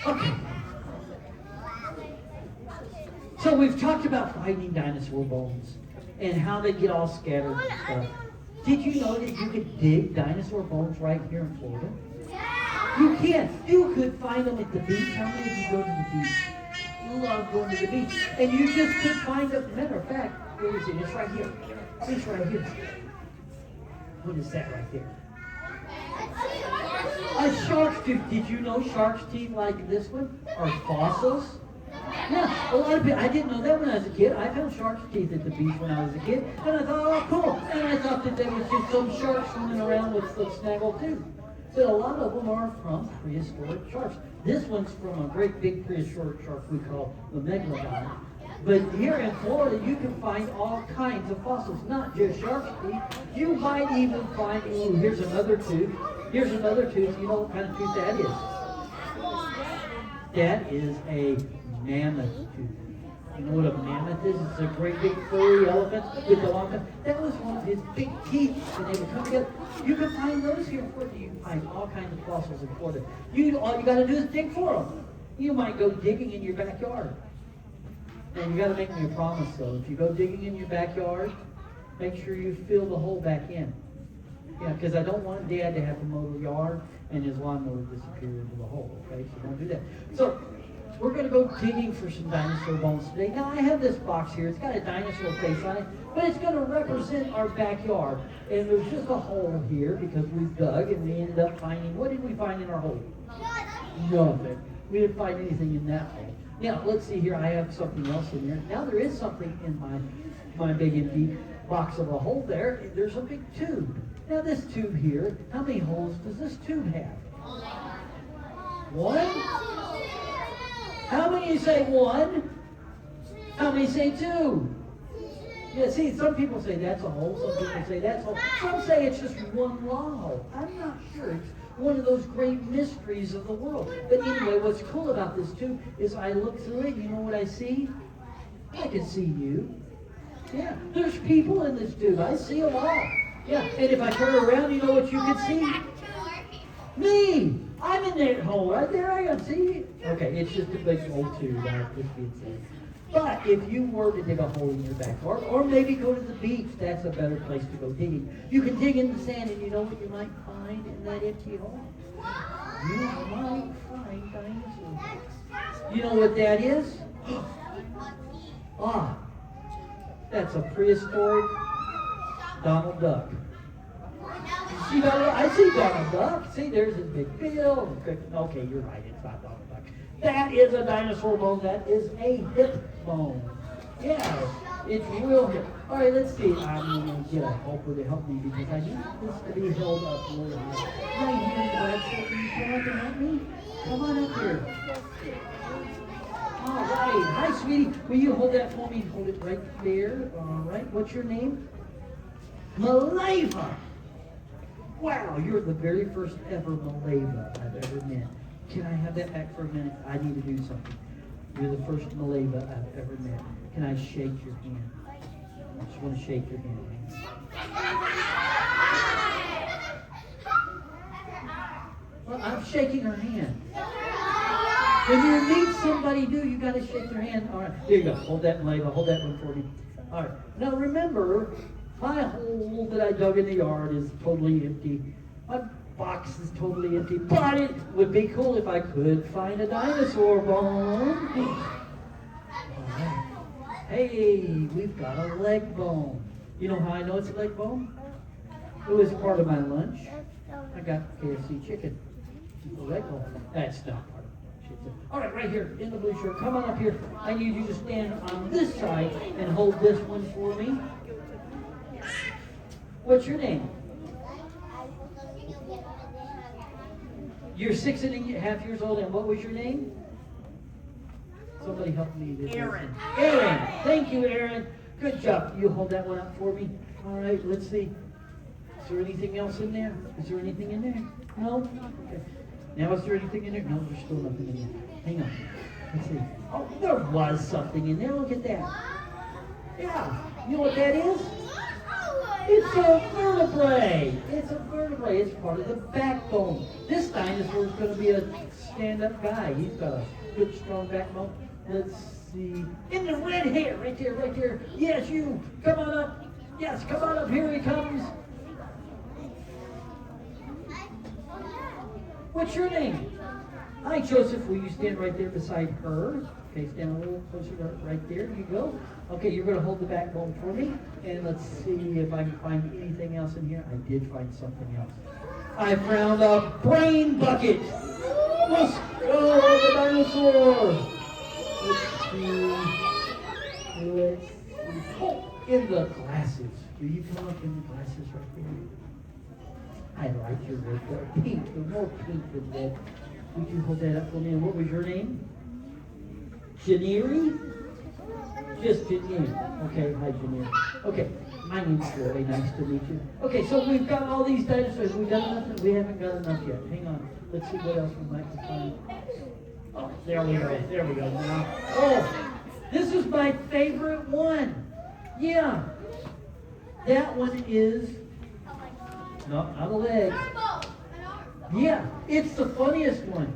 Okay. So we've talked about finding dinosaur bones and how they get all scattered and stuff. Did you know that you could dig dinosaur bones right here in Florida? You can. You could find them at the beach. How many of you go to the beach? Love going to the beach. And you just could find them. Matter of fact, where is it? It's right here. It's right here. What is that right there? A shark's tooth. Did you know shark's teeth like this one are fossils? Yeah, a lot of people, I didn't know that when I was a kid. I found shark's teeth at the beach when I was a kid, and I thought, oh, cool. And I thought that there was just some sharks swimming around with the snaggle tooth. But a lot of them are from prehistoric sharks. This one's from a great big prehistoric shark we call the megalodon. But here in Florida, you can find all kinds of fossils, not just shark's teeth. You might even find, ooh, here's another tooth. Here's another tooth. You know what kind of tooth that is? That is a mammoth tooth. You know what a mammoth is? It's a great big furry elephant with the long tongue. That was one of his big teeth, and they would come together. You can find those here in Florida. You can find all kinds of fossils in Florida. All you got to do is dig for them. You might go digging in your backyard. And you got to make me a promise, though. If you go digging in your backyard, make sure you fill the hole back in. Yeah, because I don't want Dad to have to mow the yard and his lawnmower disappear into the hole. Okay, so don't do that. So we're going to go digging for some dinosaur bones today. Now I have this box here. It's got a dinosaur face on it, but it's going to represent our backyard. And there's just a hole here because we've dug and we ended up finding. What did we find in our hole? Nothing. We didn't find anything in that hole. Now let's see here. I have something else in there. Now there is something in my big empty box of a hole there. There's a big tube. Now this tube here, how many holes does this tube have? One? How many say one? How many say two? Yeah, see, some people say that's a hole, some people say that's a hole. Some say it's just one long hole. I'm not sure. It's one of those great mysteries of the world. But anyway, what's cool about this tube is I look through it, you know what I see? I can see you. Yeah, there's people in this tube. I see them all. Yeah, and if I turn around, you know what you can see? Me! I'm in that hole right there. I can see you. Okay, it's just a big hole too. Just being safe. But if you were to dig a hole in your backyard, or maybe go to the beach, that's a better place to go digging. You can dig in the sand, and you know what you might find in that empty hole? You might find dinosaurs. You know what that is? That's a prehistoric Donald Duck. See Donald? I see Donald Duck. See, there's his big bill. Okay, you're right. It's not Donald Duck. That is a dinosaur bone. That is a hip bone. Yeah, it's real hip. All right, let's see. I'm going to get a helper to help me because I need this to be held up a little high. Right here, Gladstone. Can you come up and help me? Come on up here. All right. Hi, sweetie. Will you hold that for me? Hold it right there. All right. What's your name? Maleva. Wow, you're the very first ever Maleva I've ever met. Can I have that back for a minute? I need to do something. You're the first Maleva I've ever met. Can I shake your hand? I just want to shake your hand. Well, I'm shaking her hand. When you meet somebody new, you got to shake their hand. All right, there you go. Hold that, Maleva. Hold that one for me. All right. Now remember, my hole that I dug in the yard is totally empty. My box is totally empty. But it would be cool if I could find a dinosaur bone. All right. Hey, we've got a leg bone. You know how I know it's a leg bone? It was part of my lunch. I got KFC chicken. It's a leg bone. That's not part of it. All right, right here in the blue shirt. Come on up here. I need you to stand on this side and hold this one for me. What's your name? You're 6.5 years old, and what was your name? Somebody help me. Aaron. Aaron. Thank you, Aaron. Good job. You hold that one up for me. All right, let's see. Is there anything else in there? Is there anything in there? No? Okay. Now, is there anything in there? No, there's still nothing in there. Hang on. Let's see. Oh, there was something in there. Look at that. Yeah. You know what that is? It's a vertebrae. It's a vertebrae. It's part of the backbone. This dinosaur is going to be a stand-up guy. He's got a good, strong backbone. Let's see. In the red hair, right there, right there. Yes, you. Come on up. Yes, come on up. Here he comes. What's your name? Hi, Joseph. Will you stand right there beside her? Okay, stand a little closer right there. You go. Okay, you're going to hold the backbone for me. And let's see if I can find anything else in here. I did find something else. I found a brain bucket. Let's go, the dinosaur. Let's see. Oh, in the glasses. Will you come up in the glasses right there? I like your red. Pink. There's more pink than red. Would you hold that up for me? And what was your name? Janiri? Just Janiri. Okay, hi Janiri. Okay, my name's Shirley. Nice to meet you. Okay, so we've got all these dinosaurs. We've got enough? We haven't got enough yet. Hang on. Let's see what else we might find. Oh, there we go. There we go. Now, oh, This is my favorite one. Yeah. That one is, no, not a leg. Yeah, it's the funniest one.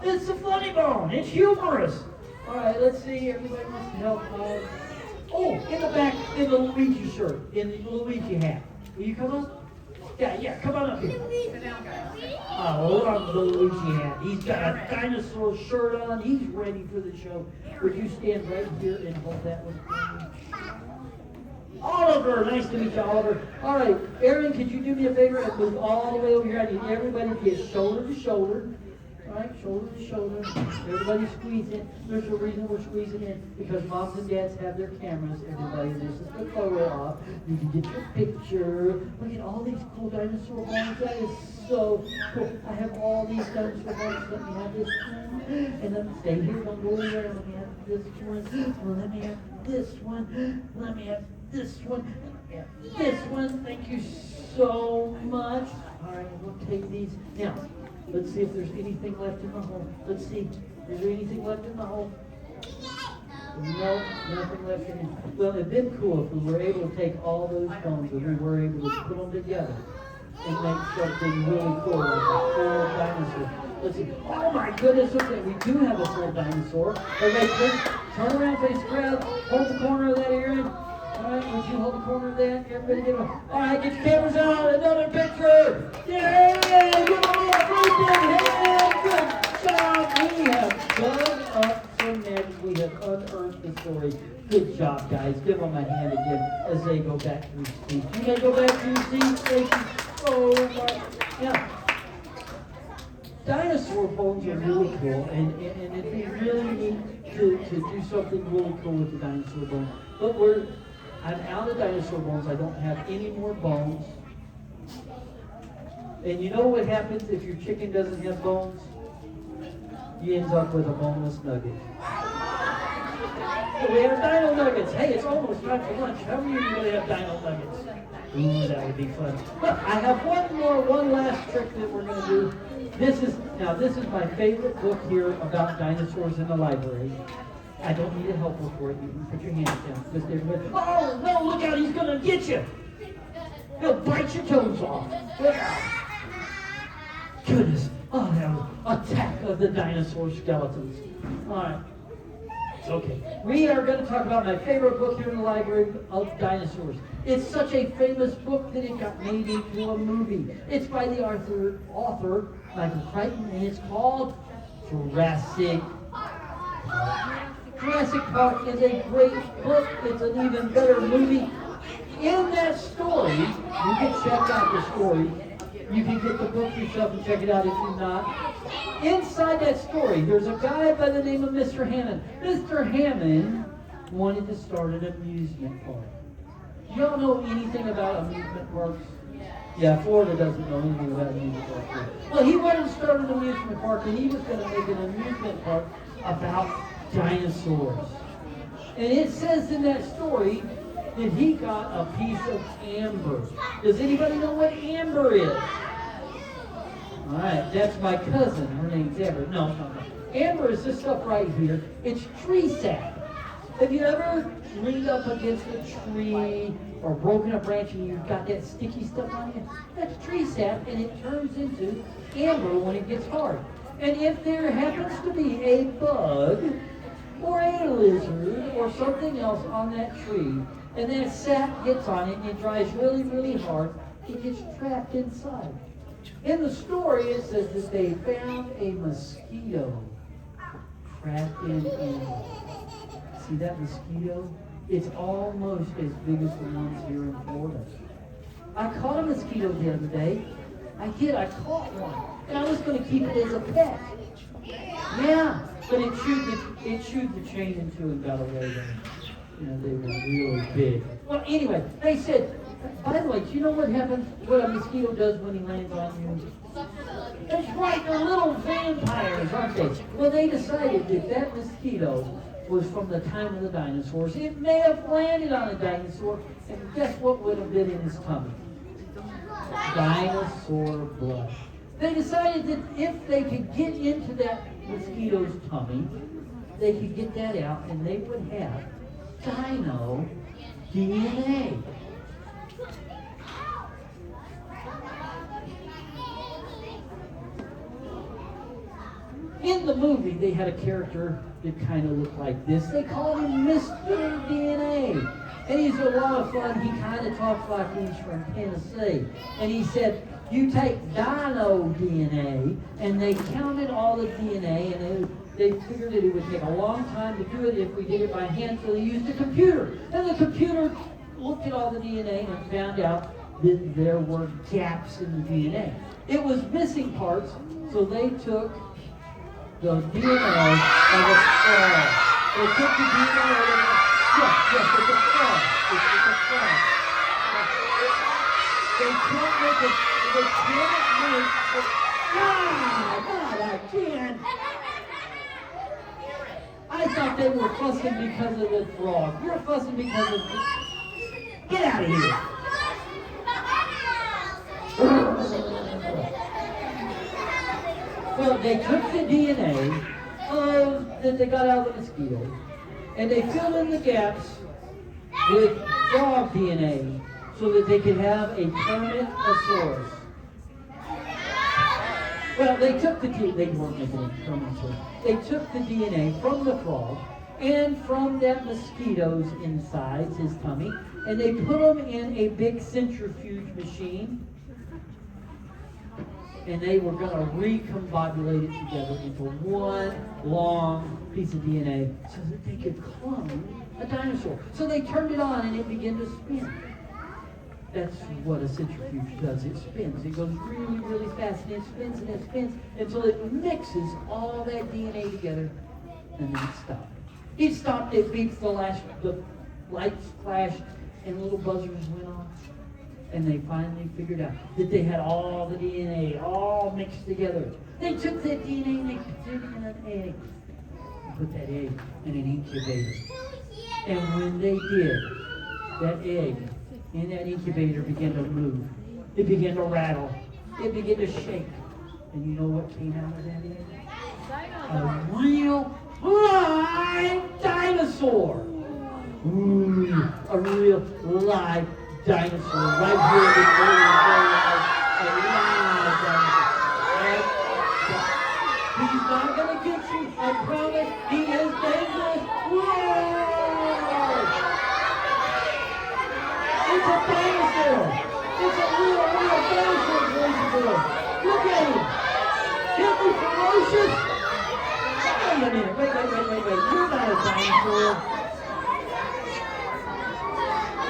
It's the funny bone. It's humorous. All right, let's see. Everybody wants to help. Oh, in the back, in the Luigi shirt, in the Luigi hat. Will you come up? Yeah, come on up here. Oh, on the Luigi hat. He's got a dinosaur shirt on. He's ready for the show. Would you stand right here and hold that one for me? Oliver, nice to meet you, Oliver. All right, Aaron, could you do me a favor and move all the way over here? I need everybody to get shoulder to shoulder. All right, shoulder to shoulder. Everybody squeeze in. There's a reason we're squeezing in because moms and dads have their cameras. Everybody, this is the photo op. You can get your picture. Look at all these cool dinosaur bones. That is so cool. I have all these dinosaur bones. Let me have this one. And let me stay here. Don't go anywhere. Let me have this one. Let me have this one. Let me have this one. Let me have this one. Thank you so much. All right, we'll take these. Now, let's see if there's anything left in the hole. Let's see. Is there anything left in the hole? No, nothing left in it. Well, it'd been cool if we were able to take all those bones and we were able to put them together and make something really cool, like a full dinosaur. Let's see. Oh my goodness, okay, we do have a full dinosaur. Everybody, turn around, face the crowd. Hold the corner of that, Aaron. All right, would you hold the corner of that? Everybody get one. All right, get your cameras out. Another picture. Yay! Give them a big hand. Good job. We have dug up some magic. We have unearthed the story. Good job, guys. Give them a hand again as they go back to their seats. You may go back to your seats. Thank you so much. Now, dinosaur bones are really cool, and it'd be really neat to do something really cool with the dinosaur bones. But I'm out of dinosaur bones. I don't have any more bones. And you know what happens if your chicken doesn't have bones? You end up with a boneless nugget. So we have dino nuggets. Hey, it's almost time for lunch. How many of you really have dino nuggets? Ooh, that would be fun. But I have one last trick that we're going to do. This is my favorite book here about dinosaurs in the library. I don't need a helper for it. You can put your hands down. Just everybody. Oh, no, look out. He's going to get you. He'll bite your toes off. Goodness. Oh, that was Attack of the Dinosaur Skeletons. All right. Okay. We are going to talk about my favorite book here in the library of dinosaurs. It's such a famous book that it got made into a movie. It's by the author Michael Crichton, and it's called Jurassic Park. Jurassic Park is a great book. It's an even better movie. In that story, you can check out the story. You can get the book yourself and check it out if you're not. Inside that story, there's a guy by the name of Mr. Hammond. Mr. Hammond wanted to start an amusement park. Y'all know anything about amusement parks? Yeah, Florida doesn't know anything about amusement parks. Well, he wanted to start an amusement park, and he was going to make an amusement park about dinosaurs. And it says in that story that he got a piece of amber. Does anybody know what amber is? All right, that's my cousin. Her name's Amber. No. Amber is this stuff right here. It's tree sap. Have you ever leaned up against a tree or broken a branch and you've got that sticky stuff on you? That's tree sap, and it turns into amber when it gets hard. And if there happens to be a bug or a lizard or something else on that tree, and that sap gets on it and it dries really, really hard, it gets trapped inside. In the story, it says that they found a mosquito trapped in amber. See that mosquito? It's almost as big as the ones here in Florida. I caught a mosquito the other day. I caught one. And I was going to keep it as a pet. Yeah, but it chewed the chain in two and got away there. You know, they were really big. Well, anyway, they said, by the way, do you know what happens, what a mosquito does when he lands on you? That's right, they're little vampires, aren't they? Well, they decided that mosquito was from the time of the dinosaurs. It may have landed on a dinosaur, and guess what would have been in his tummy? Dinosaur blood. They decided that if they could get into that mosquito's tummy, they could get that out and they would have Dino DNA. In the movie, they had a character that kind of looked like this. They called him Mr. DNA. And he's a lot of fun. He kind of talks like he's from Tennessee. And he said, you take Dino DNA, and they counted all the DNA, and they figured that it would take a long time to do it if we did it by hand, so they used a computer. And the computer looked at all the DNA and found out that there were gaps in the DNA. It was missing parts, so they took the DNA of a frog. They took the DNA of a yes, it's a frog. It's a frog. They can't make it. They can't make it. God, again. I thought they were fussing because of the frog. You're fussing because of. Get out of here. Well, they took the DNA that they got out of the mosquitoes, and they filled in the gaps with frog DNA so that they could have a permanent source. Well, they took the DNA, they weren't making a permanent source. They took the DNA from the frog and from that mosquito's insides, his tummy, and they put them in a big centrifuge machine. And they were going to recombobulate it together into one long piece of DNA so that they could clone a dinosaur. So they turned it on and it began to spin. That's what a centrifuge does. It spins. It goes really, really fast, and it spins until it mixes all that DNA together, and then it stopped. It stopped. It beeps. The lights flashed, and little buzzers went off. And they finally figured out that they had all the DNA all mixed together. They took that DNA and they put it in an egg. They put that egg in an incubator. And when they did, that egg in that incubator began to move. It began to rattle. It began to shake. And you know what came out of that egg? A real live dinosaur. Ooh, a real live dinosaur right here before you, a live dinosaur. He's not going to get you, I promise. He is dangerous. Whoa! It's a dinosaur. It's a real dinosaur, boys and girls. Look at him. Isn't he ferocious? Wait a minute. Wait. You're not a dinosaur.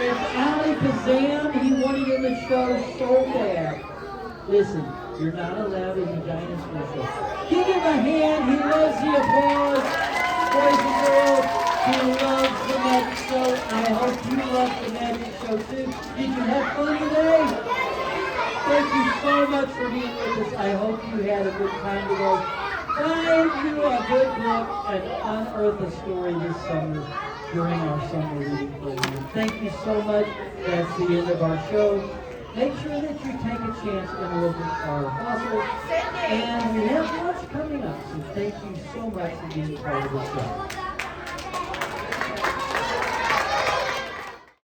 It's Ali Kazam. He wanted in the show so bad. Listen, you're not allowed in the dinosaur show. Give him a hand. He loves the applause. Boys and girls, he loves the magic show. I hope you love the magic show too. Did you have fun today? Thank you so much for being with us. I hope you had a good time today. Find you a good book and unearth a story this summer during our summer reading program. Thank you so much. That's the end of our show. Make sure that you take a chance and look at our fossils. And we have much coming up, so thank you so much for being part of the show.